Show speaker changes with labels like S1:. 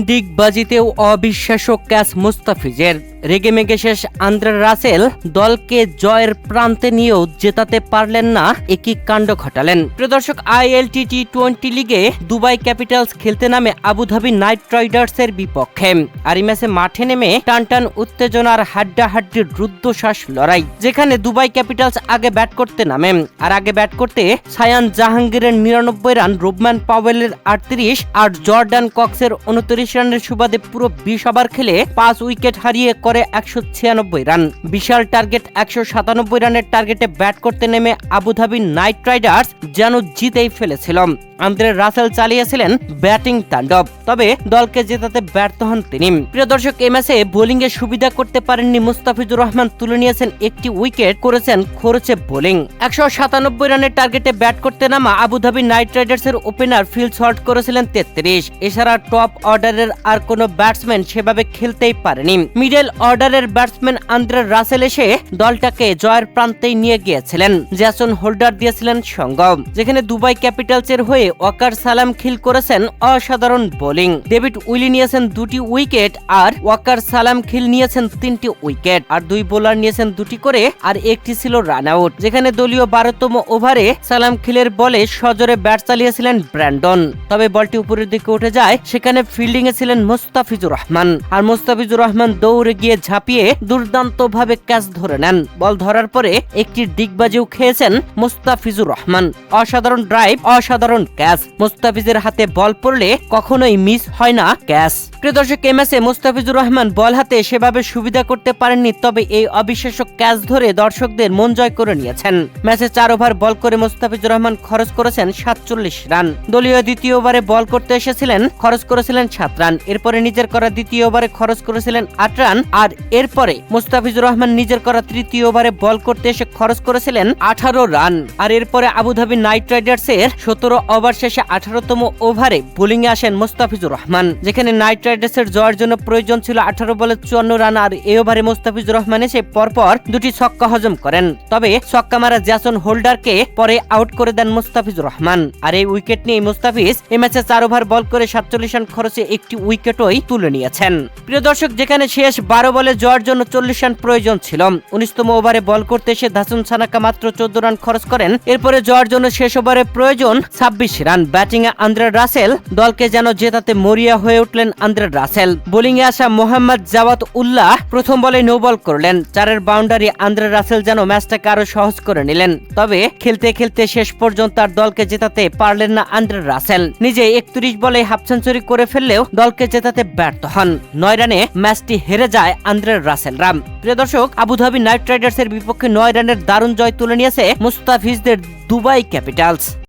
S1: ডিগবাজিতেও অবিশ্বাস্য ক্যাচ মুস্তাফিজের। রেগেমেগে শেষ আন্দ্রে রাসেল দলকে জয়ের প্রান্তে নিয়েও জেতাতে পারলেন না, একই কাণ্ড ঘটালেন। প্রিয় দর্শক, ILT টি-20 লিগে দুবাই ক্যাপিটালস খেলতে নামে আবুধাবি নাইট রাইডার্সের বিপক্ষে। আর এই ম্যাচে মাঠে নেমে টানটান উত্তেজনার হাড্ডাহাড্ডির রুদ্ধশ্বাস লড়াই, যেখানে দুবাই ক্যাপিটালস আগে ব্যাট করতে নামে। আর আগে ব্যাট করতে সায়ান জাহাঙ্গীরের 99 রান, রোবম্যান পাওয়েলের 38 আর জর্ডান কক্সের 29 রানের সুবাদে পুরো 20 ওভার খেলে 5 উইকেট হারিয়ে করে 196 রান। বিশাল টার্গেট 197 রানের টার্গেটে ব্যাট করতে নেমে আবুধাবি নাইট রাইডার্স যেন জিতেই ফেলেছিল। আন্দ্রে রাসেল চালিয়েছিলেন ব্যাটিং তাণ্ডব, তবে দলকে জেতাতে ব্যর্থ হন তিনি। প্রিয় দর্শক, এই ম্যাচে বোলিং এ সুবিধা করতে পারেননি মুস্তাফিজুর রহমান, তুলে নিয়েছেন একটি উইকেট, করেছেন খরচে বোলিং। 197 রানের টার্গেটে ব্যাট করতে নামা আবুধাবি নাইট রাইডার্সের ওপেনার ফিল শর্ট করেছিলেন 33। এছাড়া টপ অর্ডারের আর কোনো ব্যাটসম্যান সেভাবে খেলতেই পারেনি। মিডল অর্ডারের ব্যাটসম্যান আন্দ্রে রাসেল এসে দলটাকে জয়ের প্রান্তেই নিয়ে গিয়েছিলেন। জ্যাসন হোল্ডার দিয়েছিলেন সঙ্গ, যেখানে দুবাই ক্যাপিটালসের হয়ে ওয়াকার সালাম খিল করেছেন অসাধারণ বোলিং। ডেভিড উইলি নিয়েছেন 2টি উইকেট আর ওয়াকার সালাম খিল নিয়েছেন 3টি উইকেট, আর 2 বোলার নিয়েছেন 2টি করে, আর একটি ছিল রান আউট। যেখানে দলীয় 12তম ওভারে সালাম খিলের বলে সজোরে ব্যাট চালিয়েছিলেন ব্র্যান্ডন, তবে বলটি উপরের দিকে উঠে যায়। সেখানে ফিল্ডিং এ ছিলেন মুস্তাফিজুর রহমান, আর মুস্তাফিজুর রহমান দৌড়ে গিয়ে ঝাঁপিয়ে দুর্দান্ত ভাবে ক্যাচ ধরে নেন। বল ধরার পরে একটি ডিগবাজিও খেয়েছেন মুস্তাফিজুর রহমান। অসাধারণ ড্রাইভ, অসাধারণ ক্যাচ। মুস্তাফিজের হাতে বল পড়লে কখনোই মিস হয় না ক্যাচ। প্রিয় দর্শক, এই ম্যাচে মুস্তাফিজুর রহমান বল হাতে সেভাবে সুবিধা করতে পারেননি, তবে এই অবিশ্বাস্য ক্যাচ ধরে দর্শকদের মন জয় করে নিয়েছেন। ম্যাচে 4 ওভার বল করে মুস্তাফিজুর রহমান খরচ করেছেন 47 রান। দলীয় দ্বিতীয় ওভারে বল করতে এসেছিলেন, খরচ করেছিলেন 7 রান। এরপরে নিজের করা দ্বিতীয় ওভারে খরচ করেছিলেন 8 রান। আর এরপরে মুস্তাফিজুর রহমান নিজের করা তৃতীয় ওভারে বল করতে এসে খরচ করেছিলেন 18 রান। আর এরপরে আবুধাবি নাইট রাইডার্সের 17 ওভার শেষে 18তম ওভারে বোলিং এ আসেন মুস্তাফিজুর রহমান, যেখানে নাইট রাইডার্সের জয়ের জন্য প্রয়োজন ছিল 18 বলে 54 রান। আর এই ওভারে মুস্তাফিজুর রহমান এসে পরপর 2টি ছক্কা হজম করেন, তবে ছক্কা মারা জ্যাসন হোল্ডারকে পরে আউট করে দেন মুস্তাফিজুর রহমান। আর এই উইকেট নিয়ে মুস্তাফিজ এই ম্যাচে 4 ওভার বল করে 47 রান খরচে একটি উইকেটই তুলে নিয়েছেন। প্রিয় দর্শক, যেখানে শেষ 12 বলে জয়ের জন্য 40 রান প্রয়োজন ছিল, 19তম ওভারে বল করতে এসে দাসুন সানাকা মাত্র 14 রান খরচ করেন। এরপরে জয়ের জন্য শেষ ওভারে প্রয়োজন 26 রান। ব্যাটিং এ আন্দ্রে রাসেল দলকে যেন জেতাতে মরিয়া হয়ে উঠলেন আন্দ্রে রাসেল। বোলিং এ আসা মোহাম্মদ জাওয়াত উল্লাহ প্রথম বলে নো বল করলেন। 4 বাউন্ডারি আন্দ্রে রাসেল যেন ম্যাচটাকে আরো সহজ করে নিলেন, তবে খেলতে খেলতে শেষ পর্যন্ত তার দলকে জেতাতে পারলেন না আন্দ্রে রাসেল। নিজে 31 বলে হাফ সেঞ্চুরি করে ফেললেও দলকে জেতাতে ব্যর্থ হন। 9 রানে ম্যাচটি হেরে যায় আন্দ্রে রাসেল রাম। প্রিয় দর্শক, আবুধাবি নাইট রাইডার্সের বিপক্ষে 9 রানের দারুণ জয় তুলে নিয়েছে মুস্তাফিজদের দুবাই ক্যাপিটালস।